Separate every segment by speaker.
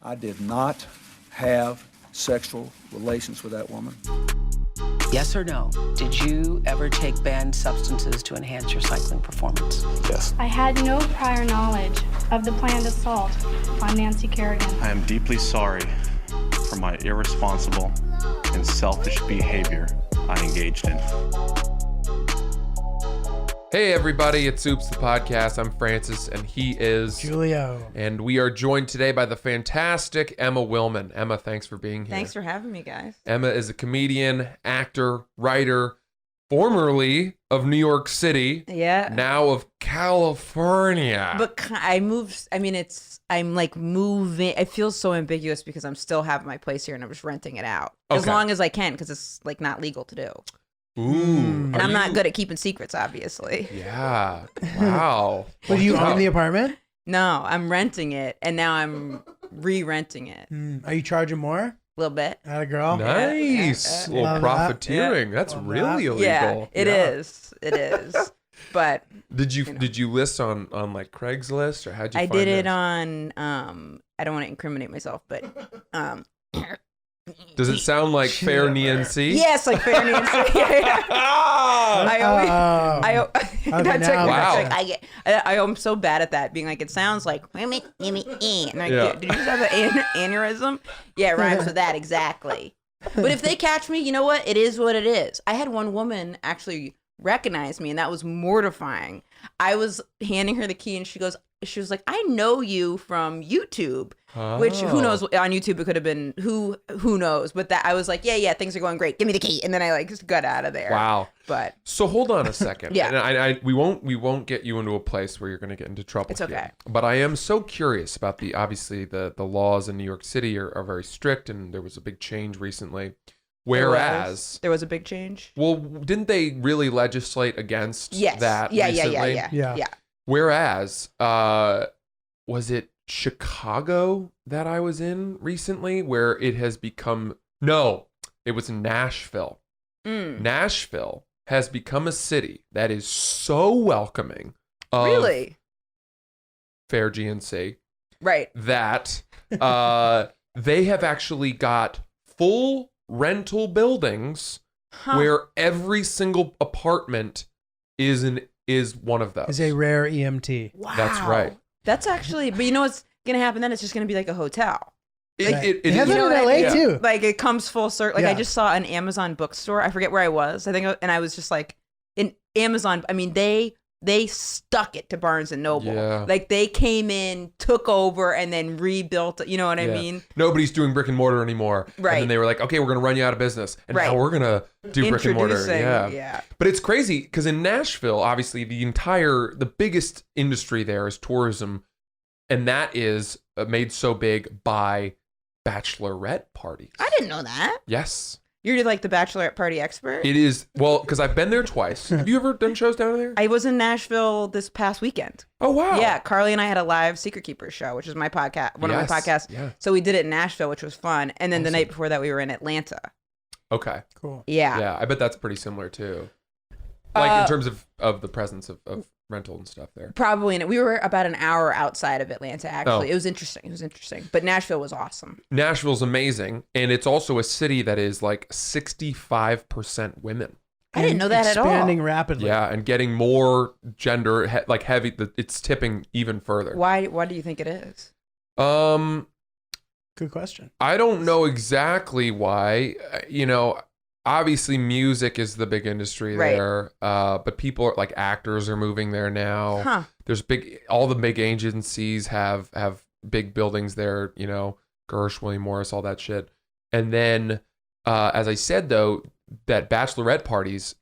Speaker 1: I did not have sexual relations with that woman.
Speaker 2: Yes or no? Did you ever take banned substances to enhance your cycling performance?
Speaker 3: Yes.
Speaker 4: I had no prior knowledge of the planned assault on Nancy Kerrigan.
Speaker 3: I am deeply sorry for my irresponsible and selfish behavior I engaged in.
Speaker 5: Hey everybody, it's Oops the Podcast. I'm Francis and he is
Speaker 6: Giulio.
Speaker 5: And we are joined today by the fantastic Emma Willmann. Emma, thanks for being here.
Speaker 7: Thanks for having me, guys.
Speaker 5: Emma is a comedian, actor, writer, formerly of New York City.
Speaker 7: Yeah.
Speaker 5: Now of California.
Speaker 7: But I'm like moving. It feels so ambiguous because I'm still having my place here and I'm just renting it out. As long as I can, because it's like not legal to do.
Speaker 5: Ooh.
Speaker 7: And I'm not good at keeping secrets, obviously.
Speaker 5: Yeah. Wow.
Speaker 6: But do you own the apartment?
Speaker 7: No, I'm renting it and now I'm re-renting it.
Speaker 6: Are you charging more?
Speaker 7: A little bit.
Speaker 6: Atta girl.
Speaker 5: Nice. A little
Speaker 6: Love
Speaker 5: profiteering.
Speaker 6: that.
Speaker 5: That's
Speaker 6: Love
Speaker 5: really
Speaker 6: that.
Speaker 5: illegal.
Speaker 7: Yeah, it is. It is. But
Speaker 5: Did you list on like Craigslist or how'd you
Speaker 7: I
Speaker 5: find
Speaker 7: did it
Speaker 5: this?
Speaker 7: on I don't want to incriminate myself, but
Speaker 5: Does it sound like Fair Nancy?
Speaker 7: yes, like Fair Nancy. I'm so bad at that, being like, it sounds like, and like, did you just have an aneurysm? Yeah, it rhymes with that, exactly. But if they catch me, you know what? It is what it is. I had one woman actually recognize me, and that was mortifying. I was handing her the key, and she was like, I know you from YouTube. Which, who knows, on YouTube it could have been, who knows, but that I was like, yeah, things are going great, give me the key, and then I like just got out of there.
Speaker 5: Wow.
Speaker 7: But
Speaker 5: so hold on a second.
Speaker 7: Yeah.
Speaker 5: And we won't get you into a place where you're going to get into trouble.
Speaker 7: It's okay.
Speaker 5: Here. But I am so curious about obviously the laws in New York City are very strict, and there was a big change recently. Whereas
Speaker 7: there was a big change.
Speaker 5: Well, didn't they really legislate against that recently?
Speaker 7: Yeah.
Speaker 5: Whereas was it Chicago that I was in recently where it has become, no, it was Nashville. Nashville has become a city that is so welcoming of
Speaker 7: Really?
Speaker 5: fair GNC,
Speaker 7: Right.
Speaker 5: that they have actually got full rental buildings where every single apartment is one of those.
Speaker 6: Is a rare EMT.
Speaker 7: Wow.
Speaker 5: That's right.
Speaker 7: That's actually, but you know what's gonna happen then? It's just gonna be like a hotel.
Speaker 5: It
Speaker 6: It has
Speaker 5: is-
Speaker 6: it in
Speaker 7: what I
Speaker 6: LA
Speaker 7: mean?
Speaker 6: too.
Speaker 7: Like it comes full circle. Like I
Speaker 6: Yeah.
Speaker 7: just saw an Amazon bookstore. I forget where I was. And I was just like, in Amazon. I mean, they stuck it to Barnes and Noble.
Speaker 5: Yeah.
Speaker 7: Like they came in, took over, and then rebuilt it. You know what I
Speaker 5: Yeah.
Speaker 7: mean?
Speaker 5: Nobody's doing brick and mortar anymore.
Speaker 7: Right.
Speaker 5: And then they were like, okay, we're going to run you out of business. And now we're going to do brick and mortar.
Speaker 7: Introducing,
Speaker 5: Yeah.
Speaker 7: yeah.
Speaker 5: But it's crazy because in Nashville, obviously the biggest industry there is tourism. And that is made so big by bachelorette parties.
Speaker 7: I didn't know that.
Speaker 5: Yes.
Speaker 7: You're like the bachelorette party expert.
Speaker 5: It is. Well, because I've been there twice. Have you ever done shows down there?
Speaker 7: I was in Nashville this past weekend.
Speaker 5: Oh, wow.
Speaker 7: Yeah, Carly and I had a live Secret Keepers show, which is my podcast, one of my podcasts.
Speaker 5: Yeah.
Speaker 7: So we did it in Nashville, which was fun. And then the night before that, we were in Atlanta.
Speaker 5: Okay.
Speaker 6: Cool.
Speaker 7: Yeah.
Speaker 5: Yeah. I bet that's pretty similar too. Like in terms of the presence of rental and stuff there.
Speaker 7: Probably. And we were about an hour outside of Atlanta, actually.
Speaker 5: Oh.
Speaker 7: It was interesting. But Nashville was awesome.
Speaker 5: Nashville's amazing, and it's also a city that is like 65% women.
Speaker 7: I didn't know that at all.
Speaker 6: Expanding rapidly.
Speaker 5: Yeah, and getting more gender heavy. It's tipping even further.
Speaker 7: Why do you think it is?
Speaker 6: Good question.
Speaker 5: I don't know exactly why. Obviously music is the big industry there. But people are like actors are moving there now.
Speaker 7: Huh.
Speaker 5: There's all the big agencies have big buildings there, Gersh, William Morris, all that shit. And then, as I said though, that bachelorette parties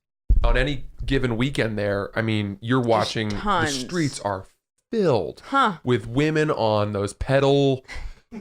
Speaker 5: on any given weekend there, I mean, you're watching the streets are filled with women on those pedal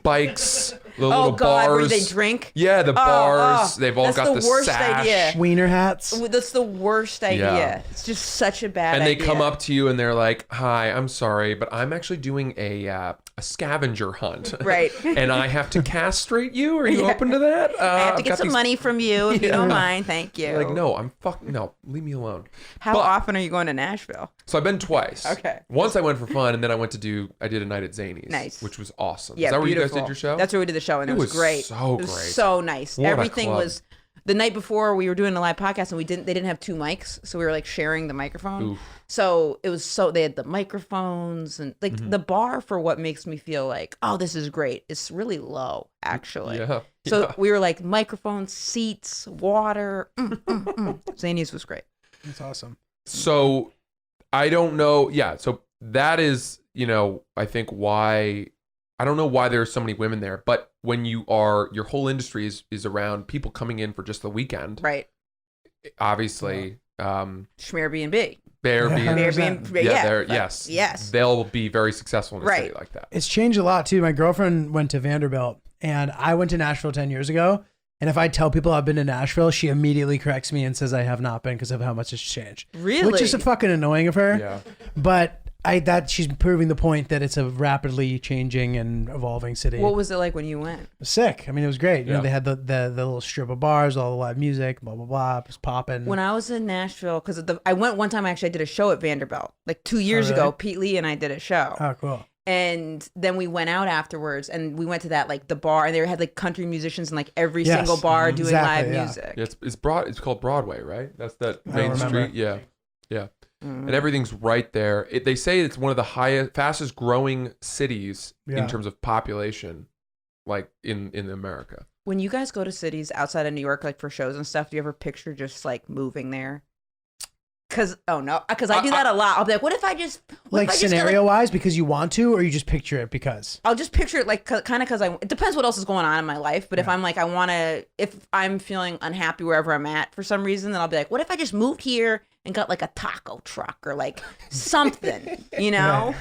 Speaker 5: bikes, the little bars.
Speaker 7: Where they drink?
Speaker 5: Yeah, the bars. They've all got the
Speaker 7: worst
Speaker 5: sash.
Speaker 7: idea.
Speaker 6: Wiener hats.
Speaker 7: That's the worst idea.
Speaker 5: Yeah.
Speaker 7: It's just such a bad
Speaker 5: and
Speaker 7: idea.
Speaker 5: they come up to you and they're like, "Hi, I'm sorry, but I'm actually doing a a scavenger hunt.
Speaker 7: Right.
Speaker 5: And I have to castrate you? Are you open to that?
Speaker 7: I have to
Speaker 5: I've
Speaker 7: get
Speaker 5: got
Speaker 7: some
Speaker 5: these-
Speaker 7: money from you if you don't mind. Thank you.
Speaker 5: Like, no, no, leave me alone.
Speaker 7: How
Speaker 5: But-
Speaker 7: often are you going to Nashville?
Speaker 5: So I've been twice.
Speaker 7: Okay.
Speaker 5: Once I went for fun, and then I did a night at Zany's.
Speaker 7: Nice.
Speaker 5: Which was awesome.
Speaker 7: Yeah,
Speaker 5: Is that where
Speaker 7: beautiful.
Speaker 5: you guys did your show?
Speaker 7: That's where we did the show, and it was great.
Speaker 5: so
Speaker 7: It was
Speaker 5: great.
Speaker 7: so nice.
Speaker 5: What a
Speaker 7: Everything
Speaker 5: club.
Speaker 7: was. The night before we were doing a live podcast, and they didn't have two mics, so we were like sharing the microphone.
Speaker 5: Oof.
Speaker 7: So it was they had the microphones and like the bar for what makes me feel like, oh, this is great. It's really low, actually.
Speaker 5: Yeah.
Speaker 7: So
Speaker 5: Yeah.
Speaker 7: we were like microphones, seats, water. Zany's was great.
Speaker 6: That's awesome.
Speaker 5: So I don't know. Yeah. So that is, I think why I don't know why there's so many women there, but when your whole industry is around people coming in for just the weekend,
Speaker 7: Right.
Speaker 5: obviously,
Speaker 7: Schmear-B&B.
Speaker 6: Airbnb.
Speaker 7: Yes.
Speaker 5: they'll be very successful in a city like that.
Speaker 6: It's changed a lot too. My girlfriend went to Vanderbilt and I went to Nashville 10 years ago. And if I tell people I've been to Nashville, she immediately corrects me and says I have not been because of how much it's changed.
Speaker 7: Really?
Speaker 6: Which is fucking annoying of her.
Speaker 5: Yeah.
Speaker 6: But that she's proving the point that it's a rapidly changing and evolving city.
Speaker 7: What was it like when you went?
Speaker 6: It was sick. I mean, it was great. You know,
Speaker 5: Yeah.
Speaker 6: they had the little strip of bars, all the live music, blah, blah, blah. It was popping.
Speaker 7: When I was in Nashville, because I went one time, actually, I did a show at Vanderbilt. Like 2 years
Speaker 6: really?
Speaker 7: ago, Pete Lee and I did a show.
Speaker 6: Oh, cool.
Speaker 7: And then we went out afterwards and we went to that, like the bar, and they had like country musicians in like every
Speaker 6: Yes,
Speaker 7: single bar doing
Speaker 6: exactly,
Speaker 7: live
Speaker 6: yeah.
Speaker 7: music.
Speaker 5: Yeah, it's called Broadway, right? That's that
Speaker 6: I
Speaker 5: main
Speaker 6: don't remember.
Speaker 5: street. Yeah. Yeah.
Speaker 7: Mm.
Speaker 5: And everything's right there. They say it's one of the fastest growing cities
Speaker 6: Yeah.
Speaker 5: in terms of population, like in America.
Speaker 7: When you guys go to cities outside of New York, like for shows and stuff, do you ever picture just like moving there? Because I do that a lot. I'll be like, what if I just
Speaker 6: Like scenario wise, because you want to, or you just picture it because?
Speaker 7: I'll just picture it like kind of because it depends what else is going on in my life. But if I'm like, if I'm feeling unhappy wherever I'm at for some reason, then I'll be like, what if I just moved here and got like a taco truck or like something, you know?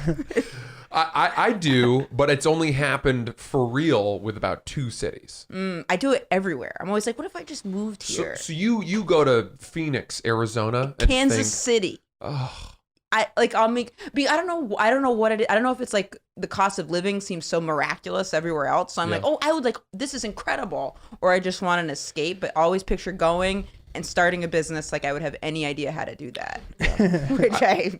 Speaker 5: I do, but it's only happened for real with about 2 cities.
Speaker 7: I do it everywhere. I'm always like, what if I just moved
Speaker 5: So,
Speaker 7: here?
Speaker 5: so you go to Phoenix, Arizona, and
Speaker 7: Kansas
Speaker 5: think,
Speaker 7: City.
Speaker 5: oh,
Speaker 7: I don't know what it is. I don't know if it's like the cost of living seems so miraculous everywhere else. So I'm
Speaker 5: Yeah.
Speaker 7: like, oh, I would like, this is incredible. Or I just want an escape, but always picture going and starting a business like I would have any idea how to do that. Which I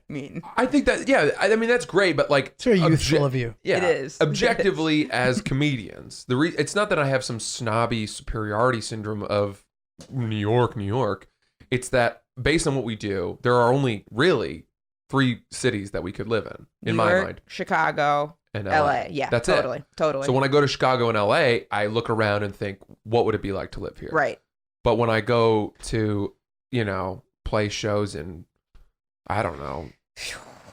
Speaker 7: mean.
Speaker 5: I think that, yeah, I mean, that's great, but like.
Speaker 6: It's very youthful of you.
Speaker 5: Yeah,
Speaker 7: It is.
Speaker 5: Objectively, as comedians, it's not that I have some snobby superiority syndrome of New York. It's that based on what we do, there are only really 3 cities that we could live in
Speaker 7: New
Speaker 5: my
Speaker 7: York,
Speaker 5: mind.
Speaker 7: Chicago,
Speaker 5: And
Speaker 7: LA. Yeah,
Speaker 5: That's
Speaker 7: totally.
Speaker 5: it.
Speaker 7: Totally.
Speaker 5: So when I go to Chicago and LA, I look around and think, what would it be like to live here?
Speaker 7: Right.
Speaker 5: But when I go to, play shows in, I don't know,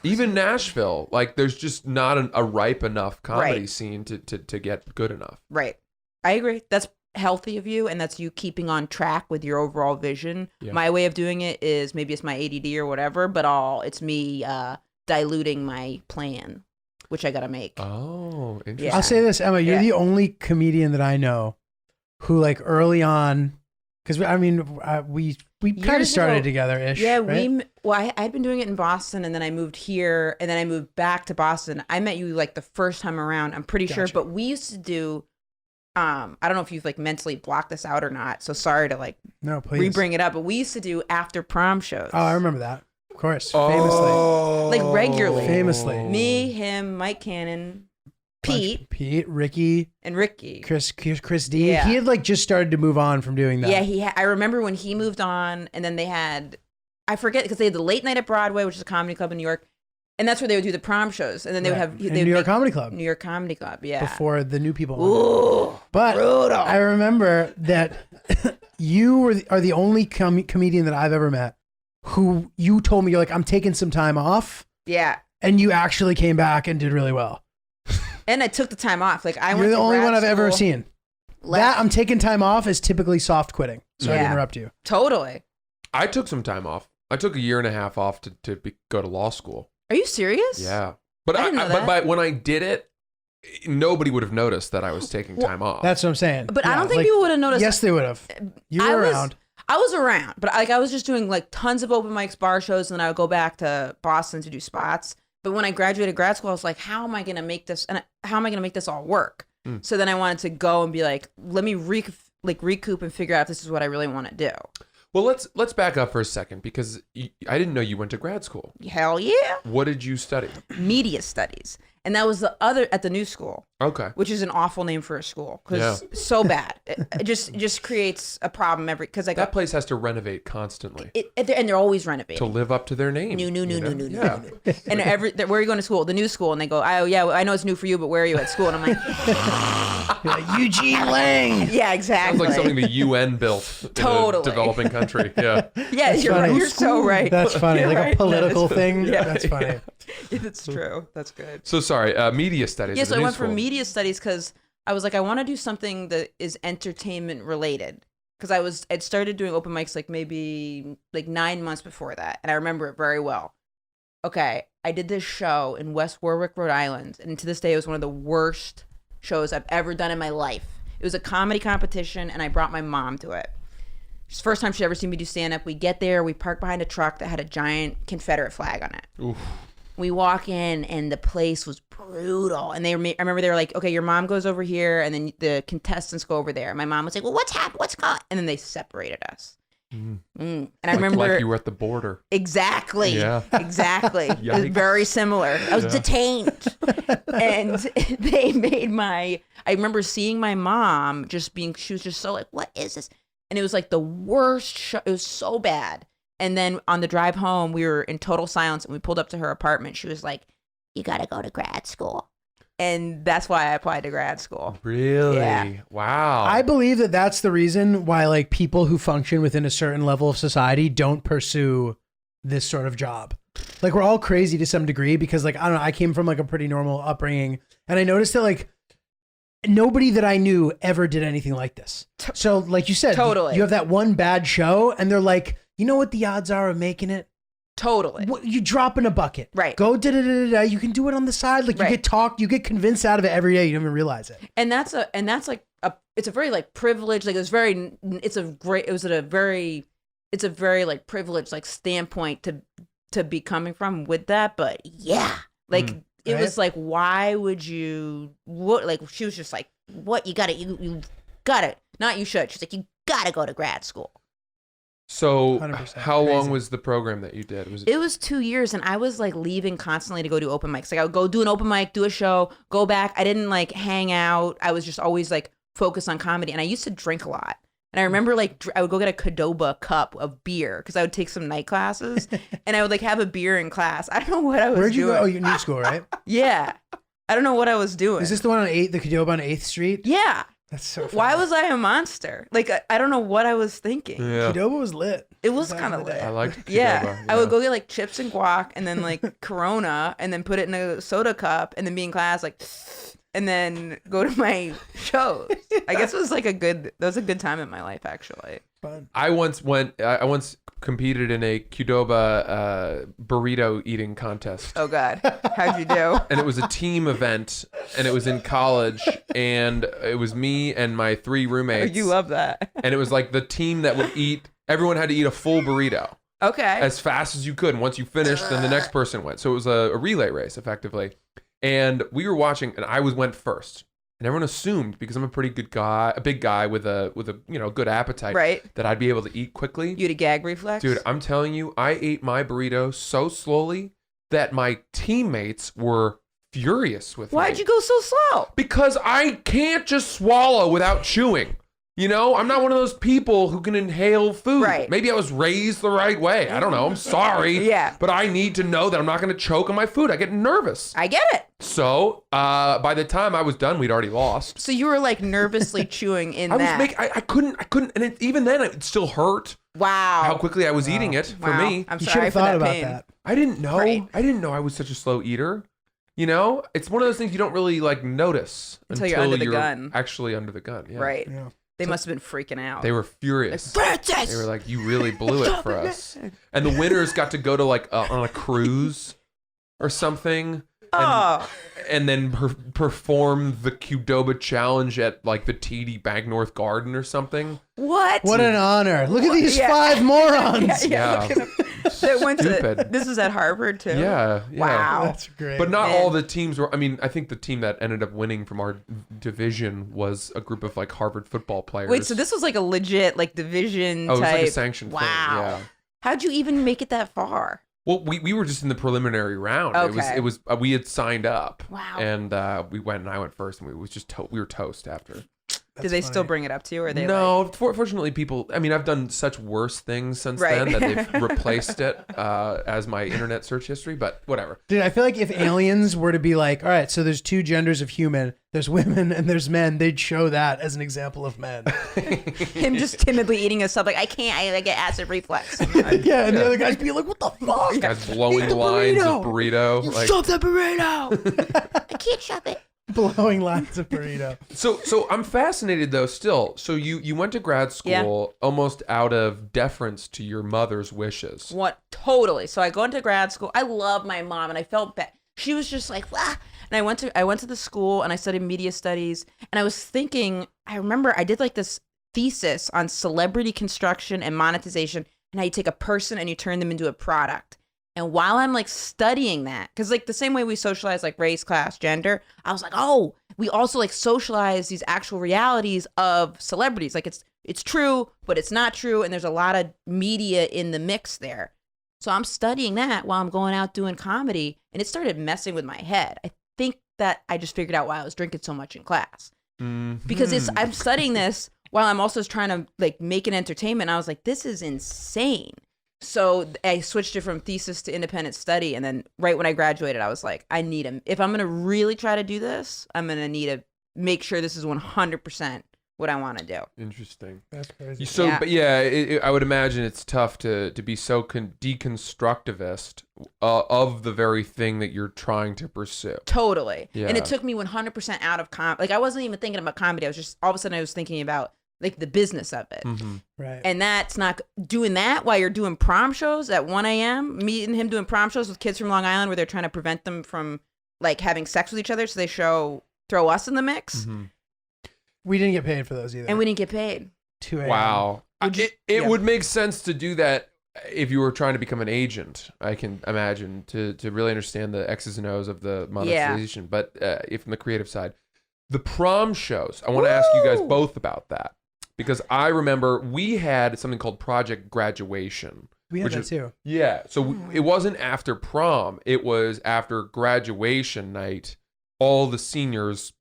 Speaker 5: even Nashville, like there's just not a ripe enough comedy
Speaker 7: Right.
Speaker 5: scene to get good enough.
Speaker 7: Right. I agree. That's healthy of you, and that's you keeping on track with your overall vision.
Speaker 5: Yeah.
Speaker 7: My way of doing it is maybe it's my ADD or whatever, but it's me diluting my plan, which I gotta make.
Speaker 5: Oh, interesting.
Speaker 7: Yeah.
Speaker 6: I'll say this, Emma, you're
Speaker 7: Yeah.
Speaker 6: the only comedian that I know who like early on, because I mean, we kind of
Speaker 7: Years
Speaker 6: started
Speaker 7: ago-
Speaker 6: together-ish.
Speaker 7: Yeah,
Speaker 6: right?
Speaker 7: I'd been doing it in Boston, and then I moved here, and then I moved back to Boston. I met you like the first time around, I'm pretty sure,
Speaker 6: Gotcha.
Speaker 7: but we used to do. I don't know if you've like mentally blocked this out or not, so sorry to like
Speaker 6: No, please.
Speaker 7: re-bring it up, but we used to do after prom shows.
Speaker 6: Oh, I remember that. Of course,
Speaker 5: Oh.
Speaker 7: Like, regularly.
Speaker 6: Famously.
Speaker 7: Me, him, Mike Cannon, Pete,
Speaker 6: Ricky,
Speaker 7: and Ricky.
Speaker 6: Chris D.
Speaker 7: Yeah.
Speaker 6: He had like just started to move on from doing that.
Speaker 7: Yeah, I remember when he moved on, and then they had, I forget, because they had the Late Night at Broadway, which is a comedy club in New York, and that's where they would do the prom shows, and then they would
Speaker 6: Right.
Speaker 7: have
Speaker 6: And
Speaker 7: they would
Speaker 6: New York
Speaker 7: make-
Speaker 6: Comedy Club
Speaker 7: New York Comedy Club, yeah.
Speaker 6: before the new people.
Speaker 7: Ooh,
Speaker 6: But
Speaker 7: brutal.
Speaker 6: I remember that you are the only comedian that I've ever met who you told me, you're like, I'm taking some time off,
Speaker 7: Yeah,
Speaker 6: and you actually came back and did really well.
Speaker 7: and I took the time off. Like I
Speaker 6: You're
Speaker 7: went
Speaker 6: the
Speaker 7: to
Speaker 6: only
Speaker 7: grad
Speaker 6: one I've ever
Speaker 7: school,
Speaker 6: seen.
Speaker 7: left-
Speaker 6: That I'm taking time off is typically soft quitting. Sorry to
Speaker 7: Yeah.
Speaker 6: interrupt you.
Speaker 7: Totally.
Speaker 5: I took some time off. I took a year and a half off to go to law school.
Speaker 7: Are you serious?
Speaker 5: Yeah. But
Speaker 7: I didn't know that.
Speaker 5: but when I did it, nobody would have noticed that I was taking time off.
Speaker 6: That's what I'm saying.
Speaker 7: But I
Speaker 6: Yeah,
Speaker 7: don't think
Speaker 6: like,
Speaker 7: people would have noticed.
Speaker 6: Yes, they would have. You were around.
Speaker 7: I was around, but like I was just doing like tons of open mics, bar shows, and then I would go back to Boston to do spots. But when I graduated grad school, I was like, how am I going to make this? And how am I going to make this all work? So then I wanted to go and be like, let me recoup and figure out if this is what I really want to do.
Speaker 5: Well, let's back up for a second because I didn't know you went to grad school.
Speaker 7: Hell yeah.
Speaker 5: What did you study?
Speaker 7: Media studies. And that was the other at the new school.
Speaker 5: Okay.
Speaker 7: Which is an awful name for a school because so bad. It just creates a problem because
Speaker 5: that place has to renovate constantly.
Speaker 7: And they're always renovating
Speaker 5: to live up to their name.
Speaker 7: New.
Speaker 5: Yeah.
Speaker 7: And where are you going to school? The new school. And they go, oh yeah, I know it's new for you, but where are you at school? And I'm like,
Speaker 6: Eugene Lang.
Speaker 7: Yeah, exactly.
Speaker 5: Sounds like something the UN built in a developing country. Yeah.
Speaker 7: Yeah, you're right. You're so right.
Speaker 6: That's funny.
Speaker 7: You're
Speaker 6: like
Speaker 7: right.
Speaker 6: a political thing.
Speaker 7: Yeah.
Speaker 6: That's funny.
Speaker 7: Yeah, that's true. That's good.
Speaker 5: So sorry, media studies.
Speaker 7: Yeah,
Speaker 5: at the
Speaker 7: so I
Speaker 5: new
Speaker 7: went for
Speaker 5: school.
Speaker 7: media studies because I was like, I want to do something that is entertainment related. Because I'd started doing open mics like maybe 9 months before that, and I remember it very well. Okay, I did this show in West Warwick, Rhode Island, and to this day it was one of the worst shows I've ever done in my life. It was a comedy competition, and I brought my mom to it. It's the first time she'd ever seen me do stand-up. We get there, we park behind a truck that had a giant Confederate flag on it.
Speaker 5: Oof.
Speaker 7: We walk in, and the place was brutal. And I remember they were like, okay, your mom goes over here, and then the contestants go over there. My mom was like, well, what's happened? What's going on? And then they separated us. And I remember
Speaker 5: like you were at the border.
Speaker 7: Exactly.
Speaker 5: Yeah.
Speaker 7: Exactly. It was very similar. I was detained. And they made I remember seeing my mom she was just so like, what is this? And it was like the worst show. It was so bad. And then on the drive home, we were in total silence and we pulled up to her apartment. She was like, you got to go to grad school. And that's why I applied to grad school.
Speaker 5: Really?
Speaker 7: Yeah.
Speaker 5: Wow.
Speaker 6: I believe that that's the reason why like people who function within a certain level of society don't pursue this sort of job. Like we're all crazy to some degree because like, I don't know, I came from like a pretty normal upbringing and I noticed that like nobody that I knew ever did anything like this. So like you said,
Speaker 7: Totally.
Speaker 6: you have that one bad show and they're like, you know what the odds are of making it?
Speaker 7: Totally.
Speaker 6: What, you drop in a bucket.
Speaker 7: Right.
Speaker 6: Go da-da-da-da-da. You can do it on the side. Like you get talked, you get convinced out of it every day. You don't even realize it.
Speaker 7: And it's a very like privileged, like it's a very like privileged like standpoint to be coming from with that. But yeah, like it was like, why would you, what, like she was just like, what, you gotta, not you should. She's like, you gotta go to grad school.
Speaker 5: So
Speaker 6: 100%.
Speaker 5: how
Speaker 6: Crazy.
Speaker 5: long was the program that you did?
Speaker 7: It was 2 years, and I was like leaving constantly to go do open mics. Like I would go do an open mic, do a show, go back. I didn't like hang out. I was just always like focused on comedy, and I used to drink a lot. And I remember like I would go get a Qdoba cup of beer because I would take some night classes, and I would like have a beer in class. I don't know what I was doing.
Speaker 6: Where'd you go? Oh, your new school, right?
Speaker 7: Yeah, I don't know what I was doing.
Speaker 6: Is this the one on 8th, the Qdoba on 8th Street?
Speaker 7: Yeah.
Speaker 6: That's so funny.
Speaker 7: Why was I a monster? Like I don't know what I was thinking.
Speaker 5: Yeah.
Speaker 6: Qdoba was lit.
Speaker 7: It was kind of lit.
Speaker 5: I liked Qdoba,
Speaker 7: Yeah. I would go get like chips and guac and then like Corona and then put it in a soda cup and then be in class like, and then go to my shows. I guess it was like that was a good time in my life actually.
Speaker 6: Fun.
Speaker 5: I once competed in a Qdoba burrito eating contest.
Speaker 7: Oh God. How'd you do?
Speaker 5: And it was a team event, and it was in college, and it was me and my 3 roommates.
Speaker 7: You love that.
Speaker 5: And it was like the team that would eat. Everyone had to eat a full burrito
Speaker 7: Okay.
Speaker 5: as fast as you could. And once you finished, then the next person went. So it was a relay race, effectively. And we were watching, and I went first. And everyone assumed, because I'm a pretty good guy, a big guy with a good appetite,
Speaker 7: Right.
Speaker 5: that I'd be able to eat quickly.
Speaker 7: You had a gag reflex?
Speaker 5: Dude, I'm telling you, I ate my burrito so slowly that my teammates were furious with me.
Speaker 7: Why'd you go so slow?
Speaker 5: Because I can't just swallow without chewing. You know, I'm not one of those people who can inhale food.
Speaker 7: Right.
Speaker 5: Maybe I was raised the right way. I don't know. I'm sorry.
Speaker 7: Yeah.
Speaker 5: But I need to know that I'm not going to choke on my food. I get nervous.
Speaker 7: I get it.
Speaker 5: So by the time I was done, we'd already lost.
Speaker 7: So you were like nervously chewing in that.
Speaker 5: I couldn't, and even then it still hurt
Speaker 7: Wow.
Speaker 5: how quickly I was eating it for
Speaker 7: Wow.
Speaker 5: me.
Speaker 7: I'm
Speaker 6: You should
Speaker 7: sorry
Speaker 6: have
Speaker 7: for
Speaker 6: thought
Speaker 7: that
Speaker 6: about
Speaker 7: pain.
Speaker 6: that.
Speaker 5: I didn't know.
Speaker 7: Right.
Speaker 5: I didn't know I was such a slow eater. You know, it's one of those things you don't really like notice
Speaker 7: Until you're under the gun.
Speaker 5: Actually under the gun. Yeah.
Speaker 7: Right.
Speaker 6: Yeah.
Speaker 7: They must have been freaking out.
Speaker 5: They were furious.
Speaker 7: Francis!
Speaker 5: They were like, "You really blew it for us." And the winners got to go to like on a cruise or something, and then perform the Qdoba challenge at like the TD Bank North Garden or something.
Speaker 7: What?
Speaker 6: What an honor. Look at these 5 morons.
Speaker 5: Yeah.
Speaker 7: That went to,
Speaker 5: Stupid.
Speaker 7: this is at Harvard too.
Speaker 5: Yeah.
Speaker 7: Wow.
Speaker 6: That's great.
Speaker 5: But not
Speaker 7: Man.
Speaker 5: all the teams were. I mean, I think the team that ended up winning from our division was a group of like Harvard football players.
Speaker 7: Wait, so this was like a legit like division
Speaker 5: Oh, it was
Speaker 7: type.
Speaker 5: like a sanctioned thing.
Speaker 7: Wow.
Speaker 5: Yeah.
Speaker 7: How'd you even make it that far?
Speaker 5: Well, we were just in the preliminary round.
Speaker 7: Okay.
Speaker 5: It was we had signed up.
Speaker 7: Wow.
Speaker 5: And we went, and I went first, and we was just we were toast after.
Speaker 7: Did they still bring it up to you, or are they
Speaker 5: No, fortunately, people. I mean, I've done such worse things since
Speaker 7: Right.
Speaker 5: then that they've replaced it as my internet search history. But whatever.
Speaker 6: Dude, I feel like if aliens were to be like, all right, so there's two genders of human, there's women and there's men, they'd show that as an example of men.
Speaker 7: him just timidly eating a sub like I can't, I get acid reflux.
Speaker 6: Yeah, and the other guys be like, what the fuck?
Speaker 5: This guy's blowing
Speaker 6: the
Speaker 5: lines
Speaker 6: burrito.
Speaker 5: of burrito. Like,
Speaker 6: Shove that burrito!
Speaker 7: I can't shove it.
Speaker 6: Blowing lines of burrito.
Speaker 5: so I'm fascinated though. Still, so you went to grad school almost out of deference to your mother's wishes.
Speaker 7: What? Totally. So I go into grad school. I love my mom, and I felt bad. She was just like, "Wah." And I went to the school, and I studied media studies. And I was thinking, I remember I did like this thesis on celebrity construction and monetization, and how you take a person and you turn them into a product. And while I'm like studying that, because like the same way we socialize like race, class, gender, I was like, oh, we also like socialize these actual realities of celebrities. Like it's true, but it's not true. And there's a lot of media in the mix there. So I'm studying that while I'm going out doing comedy, and it started messing with my head. I think that I just figured out why I was drinking so much in class. Because I'm studying this while I'm also trying to like make an entertainment. And I was like, this is insane. So I switched it from thesis to independent study. And then right when I graduated, I was like, if I'm going to really try to do this, I'm going to need to make sure this is 100% what I want to do.
Speaker 5: Interesting.
Speaker 6: That's crazy.
Speaker 5: So,
Speaker 7: Yeah.
Speaker 5: but yeah, I would imagine it's tough to be so deconstructivist of the very thing that you're trying to pursue.
Speaker 7: Totally.
Speaker 5: Yeah.
Speaker 7: And it took me 100% out of like I wasn't even thinking about comedy. I was just all of a sudden I was thinking about like the business of it.
Speaker 6: Right.
Speaker 7: And that's not doing that while you're doing prom shows at 1 a.m. Meeting him doing prom shows with kids from Long Island where they're trying to prevent them from like having sex with each other. So they throw us in the mix.
Speaker 6: We didn't get paid for those either.
Speaker 7: And we didn't get paid.
Speaker 6: 2 a.m.
Speaker 5: Wow. It
Speaker 6: Yeah.
Speaker 5: would make sense to do that if you were trying to become an agent, I can imagine, to really understand the X's and O's of the monetization. But if from the creative side, the prom shows, I want to ask you guys both about that. Because I remember we had something called Project Graduation.
Speaker 6: We had that too.
Speaker 5: Yeah. So it wasn't after prom. It was after graduation night. All the seniors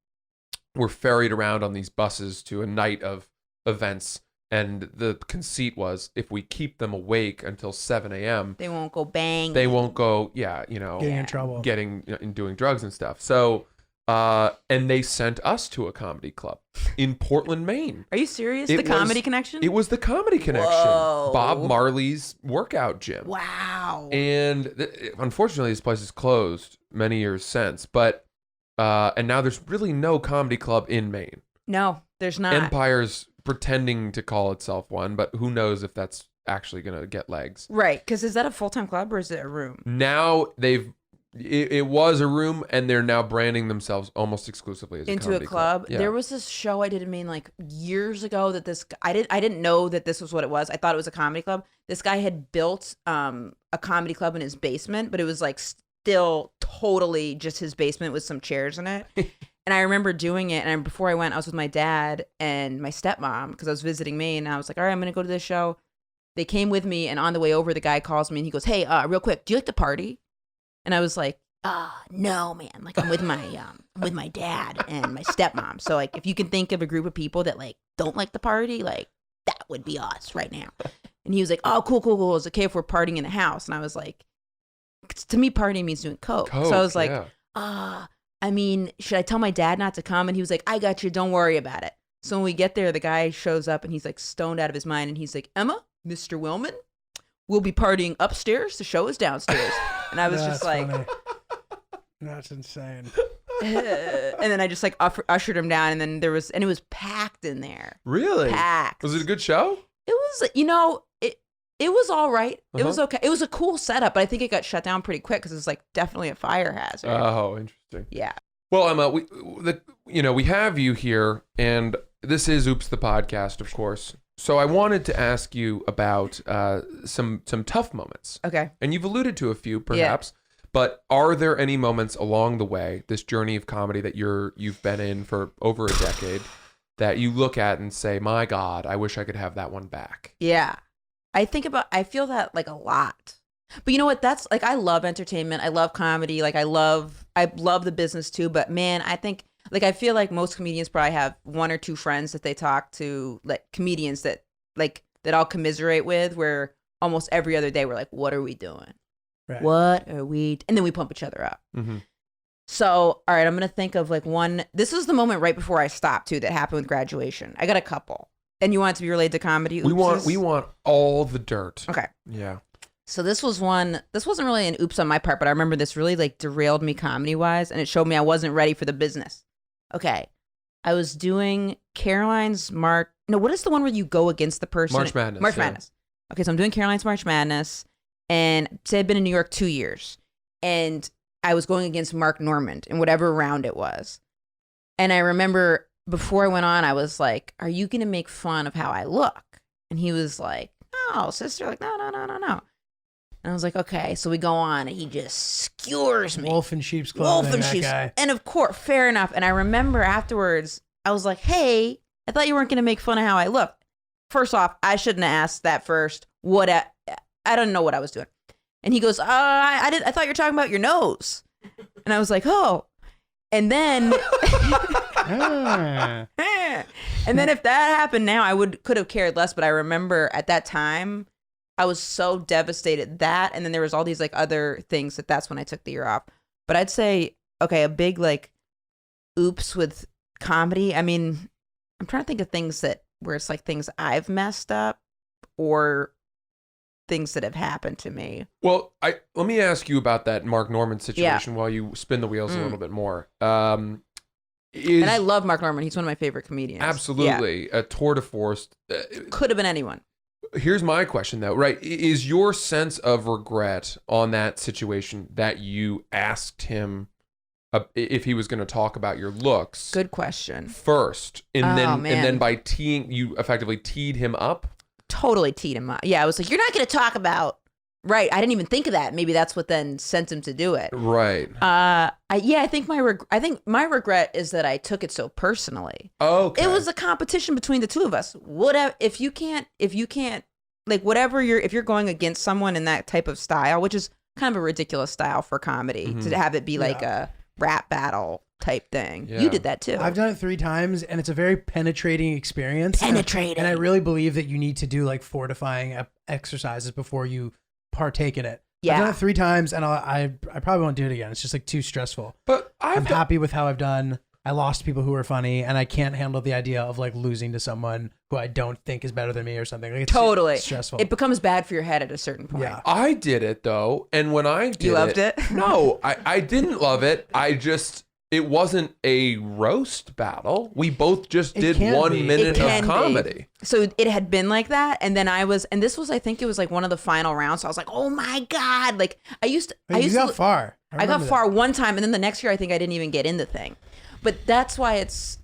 Speaker 5: were ferried around on these buses to a night of events. And the conceit was if we keep them awake until 7 a.m.,
Speaker 7: They won't go bang.
Speaker 5: they won't go,
Speaker 6: Getting in trouble.
Speaker 5: and doing drugs and stuff. So, and they sent us to a comedy club in Portland, Maine.
Speaker 7: Are you serious?
Speaker 5: It
Speaker 7: The Comedy
Speaker 5: was-
Speaker 7: Connection?
Speaker 5: It was the Comedy Connection.
Speaker 7: Whoa.
Speaker 5: Bob Marley's workout gym.
Speaker 7: Wow.
Speaker 5: And unfortunately, this place is closed many years since. But and now there's really no comedy club in Maine.
Speaker 7: No, there's not.
Speaker 5: Empire's pretending to call itself one, but who knows if that's actually going to get legs.
Speaker 7: Right, because is that a full-time club or is it a room?
Speaker 5: Now it was a room, and they're now branding themselves almost exclusively as
Speaker 7: Into
Speaker 5: comedy
Speaker 7: a club.
Speaker 5: Yeah.
Speaker 7: There was this show I did in Maine like years ago that I didn't know that this was what it was. I thought it was a comedy club. This guy had built a comedy club in his basement, but it was like still totally just his basement with some chairs in it. And I remember doing it, and before I went, I was with my dad and my stepmom because I was visiting Maine, and I was like, all right, I'm going to go to this show. They came with me, and on the way over, the guy calls me, and he goes, hey, real quick, do you like to party? And I was like, no, man. Like, I'm with my dad and my stepmom. So, like, if you can think of a group of people that, like, don't like the party, like, that would be us right now. And he was like, oh, cool. It's okay if we're partying in the house. And I was like, to me, partying means doing coke. So I was like, I mean, should I tell my dad not to come? And he was like, I got you. Don't worry about it. So when we get there, the guy shows up and he's like stoned out of his mind. And he's like, Emma, Mr. Willmann, we'll be partying upstairs. The show is downstairs. And I was just like,
Speaker 6: funny. That's insane.
Speaker 7: and then I just like ushered him down. And then it was packed in there.
Speaker 5: Really?
Speaker 7: Packed.
Speaker 5: Was it a good show?
Speaker 7: It was, it was all right. It was okay. It was a cool setup, but I think it got shut down pretty quick because it was like definitely a fire hazard.
Speaker 5: Oh, interesting.
Speaker 7: Yeah.
Speaker 5: Well, Emma, we have you here, and this is Oops the Podcast, of course. So I wanted to ask you about some tough moments.
Speaker 7: Okay.
Speaker 5: And you've alluded to a few, perhaps. But are there any moments along the way, this journey of comedy that you've been in for over a decade, that you look at and say, "My God, I wish I could have that one back"?
Speaker 7: Yeah. I feel that like a lot. But you know what? That's like, I love entertainment. I love comedy. Like I love the business too. But man, I think like, I feel like most comedians probably have one or two friends that they talk to, like comedians that I'll commiserate with, where almost every other day we're like, what are we doing?
Speaker 6: Right.
Speaker 7: What are we? And then we pump each other up.
Speaker 5: Mm-hmm.
Speaker 7: So, all right, I'm going to think of like one. This was the moment right before I stopped too that happened with graduation. I got a couple. And you want it to be related to comedy?
Speaker 5: We
Speaker 7: Oopses?
Speaker 5: want all the dirt.
Speaker 7: Okay.
Speaker 5: Yeah.
Speaker 7: So this was one. This wasn't really an oops on my part, but I remember this really like derailed me comedy wise, and it showed me I wasn't ready for the business. Okay. I was doing Caroline's March. No, what is the one where you go against the person?
Speaker 5: March Madness.
Speaker 7: March
Speaker 5: yeah.
Speaker 7: Madness. Okay, so I'm doing Caroline's March Madness, and say I've been in New York 2 years, and I was going against Mark Normand in whatever round it was. And I remember before I went on, I was like, "Are you gonna make fun of how I look?" And he was like, "No, sister." Like, no. And I was like, "Okay." So we go on, and he just skewers me.
Speaker 6: Wolf in sheep's clothing. That guy.
Speaker 7: And of course, fair enough. And I remember afterwards, I was like, "Hey, I thought you weren't going to make fun of how I look." First off, I shouldn't have asked that first. I don't know what I was doing. And he goes, I thought you were talking about your nose." And I was like, "Oh." And then,
Speaker 6: Ah.
Speaker 7: and then if that happened now, could have cared less. But I remember at that time, I was so devastated that, and then there was all these like other things that's when I took the year off. But I'd say, okay, a big like oops with comedy. I mean, I'm trying to think of things where it's like things I've messed up or things that have happened to me.
Speaker 5: Well, let me ask you about that Mark Normand situation while you spin the wheels a little bit more.
Speaker 7: And I love Mark Normand. He's one of my favorite comedians.
Speaker 5: Absolutely. A tour de force.
Speaker 7: Could have been anyone.
Speaker 5: Here's my question, though, right? Is your sense of regret on that situation that you asked him if he was going to talk about your looks?
Speaker 7: Good question.
Speaker 5: First, and
Speaker 7: man.
Speaker 5: then by you effectively teed him up?
Speaker 7: Totally teed him up. Yeah, I was like, "You're not going to talk about..." Right. I didn't even think of that. Maybe that's what then sent him to do it.
Speaker 5: Right.
Speaker 7: I think my regret is that I took it so personally.
Speaker 5: Okay.
Speaker 7: It was a competition between the two of us. Whatever, if you can't, like whatever if you're going against someone in that type of style, which is kind of a ridiculous style for comedy, to have it be like a rap battle type thing.
Speaker 5: Yeah.
Speaker 7: You did that too.
Speaker 6: I've done it 3 times, and it's a very penetrating experience.
Speaker 7: Penetrating.
Speaker 6: And I really believe that you need to do like fortifying exercises before you partake in it.
Speaker 7: Yeah.
Speaker 6: I've done it 3 times, and I probably won't do it again. It's just like too stressful.
Speaker 5: But
Speaker 6: I'm happy with how I've done. I lost people who were funny, and I can't handle the idea of like losing to someone who I don't think is better than me or something. Like, it's
Speaker 7: totally
Speaker 6: stressful.
Speaker 7: It becomes bad for your head at a certain point.
Speaker 6: Yeah.
Speaker 5: I did it, though, and when I did
Speaker 7: You loved it?
Speaker 5: No, I didn't love it. It wasn't a roast battle. We both just
Speaker 6: It
Speaker 5: did
Speaker 6: can
Speaker 5: 1
Speaker 6: be.
Speaker 5: minute
Speaker 7: It
Speaker 5: of
Speaker 7: can be.
Speaker 5: comedy.
Speaker 7: So it had been like that, and then I this was, I think it was like one of the final rounds. So I was like, "Oh my God!" Like
Speaker 6: You got far.
Speaker 7: I got far one time, and then the next year I think I didn't even get in the thing. But that's why it's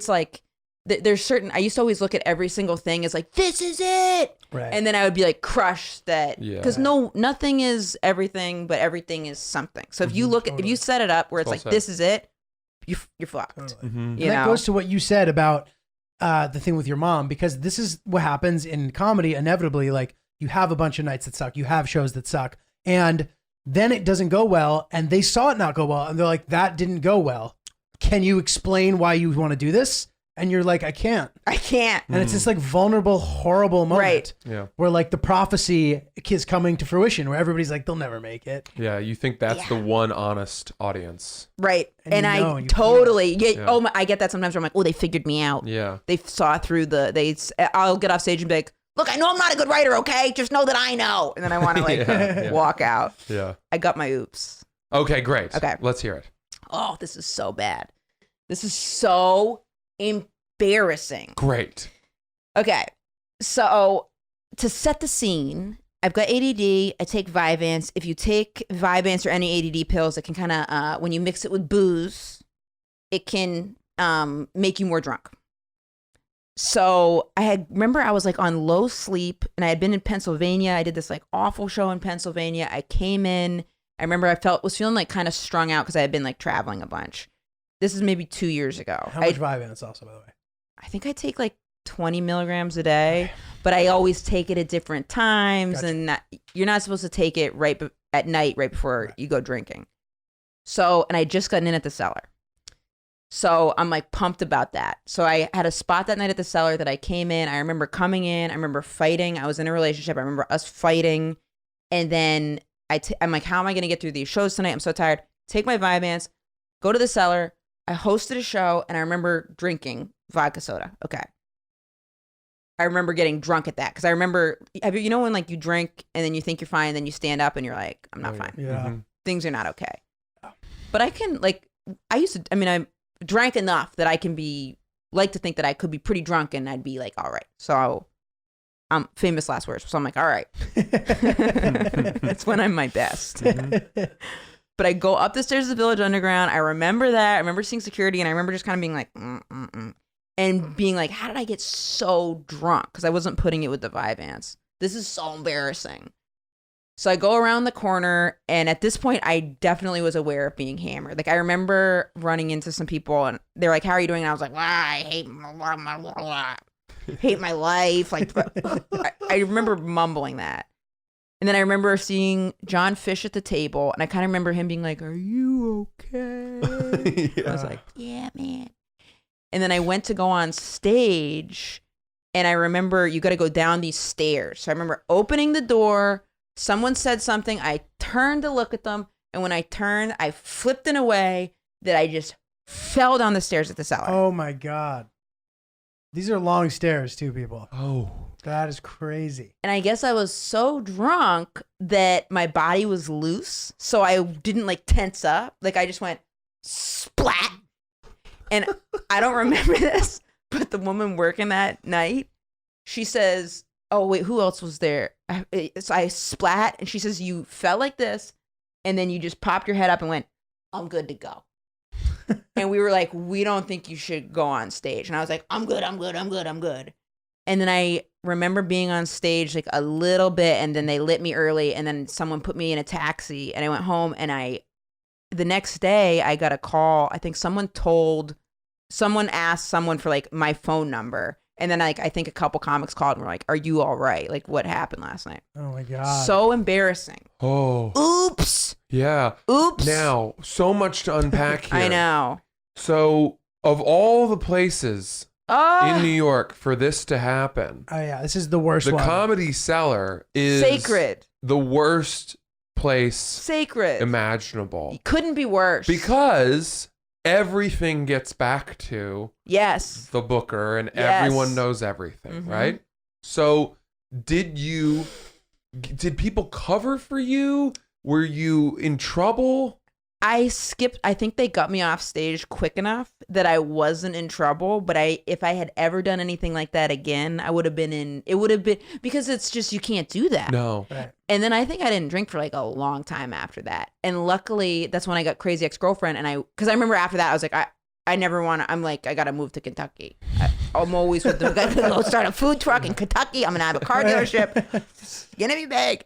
Speaker 7: like there's certain. I used to always look at every single thing as like, "This is it,"
Speaker 6: Right.
Speaker 7: and then I would be like crushed that because
Speaker 5: Yeah.
Speaker 7: nothing is everything, but everything is something. So if you look at if you set it up where it's
Speaker 5: Well
Speaker 7: like
Speaker 5: said.
Speaker 7: this is it, you're fucked.
Speaker 6: Totally.
Speaker 5: Mhm.
Speaker 6: And
Speaker 7: You
Speaker 6: that
Speaker 7: know?
Speaker 6: goes to what you said about the thing with your mom, because this is what happens in comedy inevitably. Like, you have a bunch of nights that suck, you have shows that suck, and then it doesn't go well, and they saw it not go well, and they're like, "That didn't go well. Can you explain why you want to do this?" And you're like, "I can't."
Speaker 7: I can't.
Speaker 6: And it's this like vulnerable, horrible moment,
Speaker 7: Right.
Speaker 5: Yeah.
Speaker 6: where like the prophecy is coming to fruition, where everybody's like, "They'll never make it."
Speaker 5: Yeah, you think that's the one honest audience.
Speaker 7: Right.
Speaker 6: And
Speaker 7: And
Speaker 6: you know,
Speaker 7: I
Speaker 6: and you
Speaker 7: totally get,
Speaker 5: Yeah.
Speaker 7: oh my, I get that sometimes where I'm like, "Oh, they figured me out."
Speaker 5: Yeah.
Speaker 7: They saw through I'll get off stage and be like, "Look, I know I'm not a good writer, okay? Just know that I know." And then I want to like
Speaker 5: Yeah.
Speaker 7: walk out.
Speaker 5: Yeah.
Speaker 7: I got my oops.
Speaker 5: Okay, great.
Speaker 7: Okay.
Speaker 5: Let's hear it.
Speaker 7: Oh, this is so bad. This is so embarrassing.
Speaker 5: Great.
Speaker 7: Okay. So to set the scene, I've got ADD. I take Vyvanse. If you take Vyvanse or any ADD pills, it can kind of, when you mix it with booze, it can make you more drunk. So remember I was like on low sleep and I had been in Pennsylvania. I did this like awful show in Pennsylvania. I came in. I remember I was feeling like kind of strung out because I had been like traveling a bunch. This is maybe 2 years ago.
Speaker 6: How much Vyvanse also, by the way?
Speaker 7: I think I take like 20 milligrams a day, but I always take it at different times.
Speaker 6: Gotcha.
Speaker 7: And you're not supposed to take it at night, right before you go drinking. So, and I just gotten in at the Cellar. So I'm like pumped about that. So I had a spot that night at the Cellar that I came in. I remember coming in. I remember fighting. I was in a relationship. I remember us fighting. And then I'm like, how am I going to get through these shows tonight? I'm so tired. Take my Vyvanse, go to the Cellar. I hosted a show and I remember drinking vodka soda. Okay. I remember getting drunk at that because I remember, you know when like you drink and then you think you're fine and then you stand up and you're like, I'm not fine.
Speaker 6: Yeah.
Speaker 7: Things are not okay. But I can like, I drank enough that I can like to think that I could be pretty drunk and I'd be like, all right. So I'm famous last words. So I'm like, all right. That's when I'm my best. But I go up the stairs of the Village Underground. I remember that. I remember seeing security and I remember just kind of being like, and being like, how did I get so drunk? Because I wasn't putting it with the Vyvanse. This is so embarrassing. So I go around the corner, and at this point, I definitely was aware of being hammered. Like, I remember running into some people, and they're like, how are you doing? And I was like, I hate my life. Like, I remember mumbling that. And then I remember seeing John Fish at the table, and I kind of remember him being like, are you okay? I was like, yeah, man. And then I went to go on stage, and I remember you got to go down these stairs. So I remember opening the door. Someone said something. I turned to look at them. And when I turned, I flipped in a way that I just fell down the stairs at the Cellar.
Speaker 6: Oh, my God. These are long stairs, too, people.
Speaker 5: Oh.
Speaker 6: That is crazy.
Speaker 7: And I guess I was so drunk that my body was loose. So I didn't like tense up. Like I just went splat. And I don't remember this, but the woman working that night, she says, oh, wait, who else was there? So I splat, and she says, you fell like this, and then you just popped your head up and went, I'm good to go. And we were like, we don't think you should go on stage. And I was like, I'm good. And then I remember being on stage like a little bit, and then they lit me early, and then someone put me in a taxi, and I went home, and the next day I got a call. I think someone asked someone for like my phone number. And then like I think a couple comics called and were like, are you all right? Like what happened last night?
Speaker 6: Oh my God.
Speaker 7: So embarrassing.
Speaker 5: Oh.
Speaker 7: Oops.
Speaker 5: Yeah.
Speaker 7: Oops.
Speaker 5: Now, so much to unpack here.
Speaker 7: I know.
Speaker 5: So, of all the places in New York for this to happen,
Speaker 6: Oh yeah, this is the worst
Speaker 5: the
Speaker 6: one.
Speaker 5: Comedy Cellar is
Speaker 7: Sacred.
Speaker 5: the worst place
Speaker 7: Sacred.
Speaker 5: imaginable.
Speaker 7: Couldn't be worse.
Speaker 5: Because everything gets back to
Speaker 7: Yes.
Speaker 5: the booker and
Speaker 7: Yes.
Speaker 5: everyone knows everything,
Speaker 7: Mhm.
Speaker 5: right? So did people cover for you? Were you in trouble?
Speaker 7: I think they got me off stage quick enough that I wasn't in trouble, but if I had ever done anything like that again, it would have been because it's just, you can't do that.
Speaker 5: No.
Speaker 6: Right.
Speaker 7: And then I think I didn't drink for like a long time after that. And luckily that's when I got Crazy Ex-Girlfriend. And because I remember after that, I was like, I never want to, I'm like, I got to move to Kentucky. I'm always with them. Got to go start a food truck in Kentucky. I'm going to have a car dealership. It's going to be big.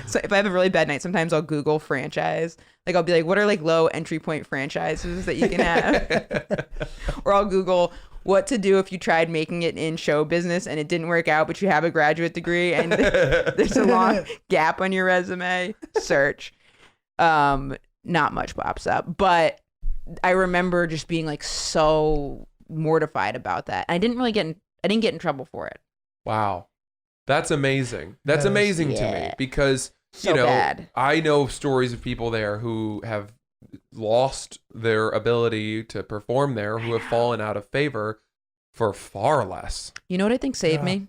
Speaker 7: So if I have a really bad night, sometimes I'll Google franchise. Like I'll be like, what are like low entry point franchises that you can have? Or I'll Google what to do if you tried making it in show business and it didn't work out, but you have a graduate degree and there's a long gap on your resume. Search. Not much pops up, but I remember just being like so mortified about that. I didn't get in trouble for it.
Speaker 5: Wow. That's amazing. That's amazing to me because,
Speaker 7: So bad.
Speaker 5: I know stories of people there who have lost their ability to perform there, who have fallen out of favor for far less.
Speaker 7: You know what I think saved
Speaker 6: Yeah.
Speaker 7: me?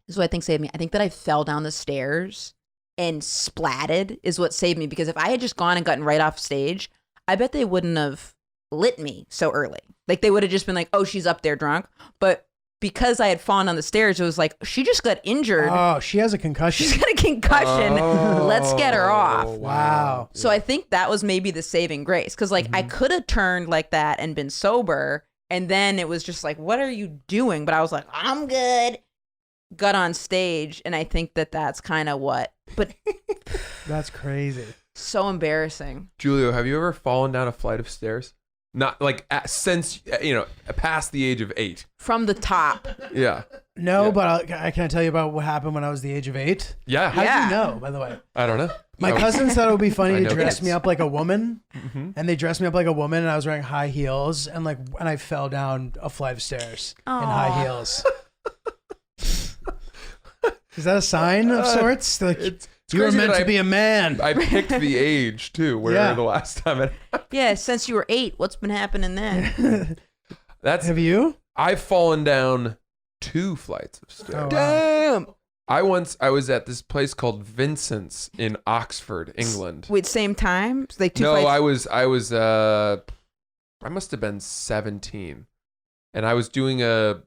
Speaker 7: This is what I think saved me. I think that I fell down the stairs and splatted is what saved me, because if I had just gone and gotten right off stage, I bet they wouldn't have lit me so early. Like they would have just been like, oh, she's up there drunk. But because I had fallen on the stairs, it was like, she just got injured.
Speaker 6: Oh, she has a concussion.
Speaker 7: She's got a concussion. Let's get her off.
Speaker 6: Wow.
Speaker 7: So I think that was maybe the saving grace. Because like I could have turned like that and been sober And then it was just like, what are you doing? But I was like, I'm good. Got on stage, and I think that that's kind of what. But
Speaker 6: That's crazy.
Speaker 7: so embarrassing.
Speaker 5: Giulio, have you ever fallen down a flight of stairs? Not like since past the age of 8.
Speaker 7: From the top.
Speaker 5: Yeah.
Speaker 6: No,
Speaker 5: Yeah.
Speaker 6: but I can tell you about what happened when I was the age of 8.
Speaker 5: Yeah.
Speaker 6: How
Speaker 7: Yeah.
Speaker 6: did you know, by the way?
Speaker 5: I don't know.
Speaker 6: My cousins thought it would be
Speaker 5: I
Speaker 6: funny to
Speaker 5: know
Speaker 6: dress
Speaker 5: kids.
Speaker 6: me up like a woman,
Speaker 5: Mm-hmm.
Speaker 6: and they dressed me up like a woman, and I was wearing high heels, and I fell down a flight of stairs in high heels. Is that a sign of sorts? Like,
Speaker 5: It's
Speaker 6: you were
Speaker 5: crazy
Speaker 6: meant
Speaker 5: that
Speaker 6: to be a man.
Speaker 5: I picked the age too. Where
Speaker 6: Yeah.
Speaker 5: the last time it
Speaker 7: Yeah, since you were 8, what's been happening then?
Speaker 5: that's
Speaker 6: Have you?
Speaker 5: I've fallen down 2 flights of stairs.
Speaker 6: Oh, wow.
Speaker 7: Damn.
Speaker 5: I was at this place called Vincent's in Oxford, England.
Speaker 7: Wait, same time? So, like 2
Speaker 5: No,
Speaker 7: flights?
Speaker 5: I must have been 17, and I was doing a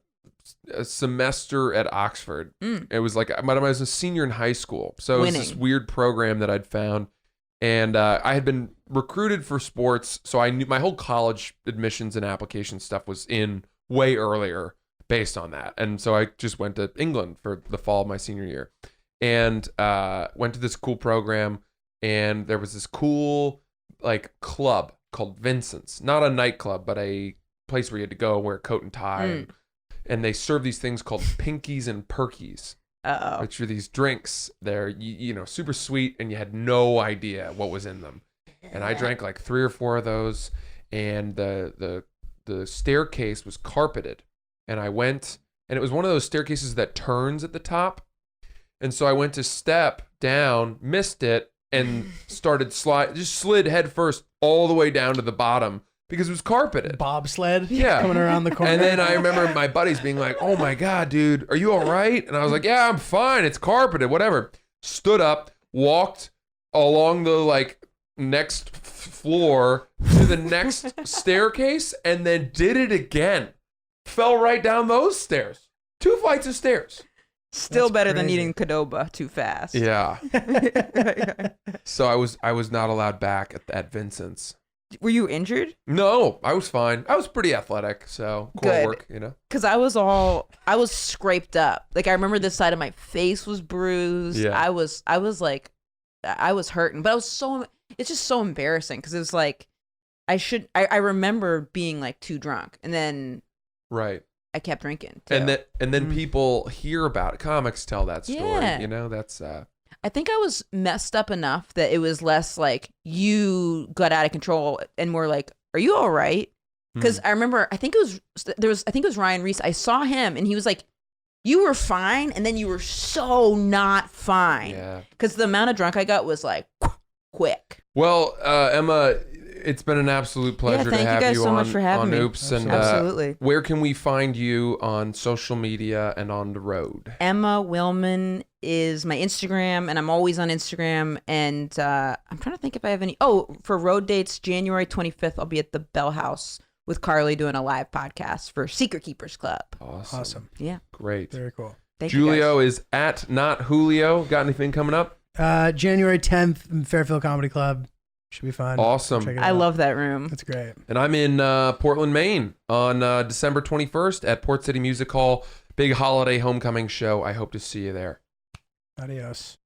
Speaker 5: semester at Oxford. It was like, but I was a senior in high school, so it was this
Speaker 7: Winning.
Speaker 5: weird program that I'd found, and I had been recruited for sports, so I knew my whole college admissions and application stuff was in way earlier based on that, and so I just went to England for the fall of my senior year, and went to this cool program, and there was this cool like club called Vincent's, not a nightclub, but a place where you had to go wear a coat and tie. And they serve these things called pinkies and perkies,
Speaker 7: Uh-oh.
Speaker 5: which are these drinks. They're, super sweet, and you had no idea what was in them. And I drank like 3 or 4 of those, and the staircase was carpeted. And I went, and it was one of those staircases that turns at the top. And so I went to step down, missed it, and just slid head first all the way down to the bottom because it was carpeted.
Speaker 6: Bobsled
Speaker 5: Yeah.
Speaker 6: coming around the corner.
Speaker 5: And then I remember my buddies being like, "Oh my God, dude, are you all right?" And I was like, "Yeah, I'm fine. It's carpeted, whatever." Stood up, walked along the next floor to the next staircase, and then did it again. Fell right down those stairs. 2 flights of stairs.
Speaker 7: Still
Speaker 6: That's
Speaker 7: better than
Speaker 6: crazy.
Speaker 7: eating Qdoba too fast.
Speaker 5: Yeah. So I was not allowed back at Vincent's.
Speaker 7: Were you injured?
Speaker 5: No, I was fine. I was pretty athletic, so core
Speaker 7: Good.
Speaker 5: work,
Speaker 7: Because I was scraped up. Like, I remember this side of my face was bruised.
Speaker 5: Yeah.
Speaker 7: I was hurting, but it's just so embarrassing because it was like, I remember being like too drunk, and then
Speaker 5: Right.
Speaker 7: I kept drinking too.
Speaker 5: And then people hear about it. Comics tell that story.
Speaker 7: Yeah.
Speaker 5: That's
Speaker 7: I think I was messed up enough that it was less like you got out of control and more like, are you all right? Because I remember, I think it was Ryan Reese. I saw him and he was like, you were fine. And then you were so not fine.
Speaker 5: Yeah.
Speaker 7: Because the amount of drunk I got was like quick.
Speaker 5: Well, Emma, it's been an absolute pleasure to
Speaker 7: thank you
Speaker 5: have
Speaker 7: guys
Speaker 5: you
Speaker 7: so
Speaker 5: on,
Speaker 7: much for having
Speaker 5: on
Speaker 7: me.
Speaker 5: Oops. And
Speaker 7: Absolutely.
Speaker 5: where can we find you on social media and on the road?
Speaker 7: Emma Willmann is my Instagram, and I'm always on Instagram. And I'm trying to think if I have any. Oh, for road dates, January 25th, I'll be at the Bell House with Carly doing a live podcast for Secret Keepers Club.
Speaker 6: Awesome.
Speaker 7: Yeah.
Speaker 5: Great.
Speaker 6: Very cool.
Speaker 7: Thank you guys.
Speaker 5: Giulio is at not Julio. Got anything coming up?
Speaker 6: January 10th in Fairfield Comedy Club. Should be fun.
Speaker 5: Awesome.
Speaker 6: Check it
Speaker 7: I
Speaker 6: out.
Speaker 7: love that room.
Speaker 6: It's great.
Speaker 5: And I'm in Portland, Maine on December 21st at Port City Music Hall. Big holiday homecoming show. I hope to see you there.
Speaker 6: Adios.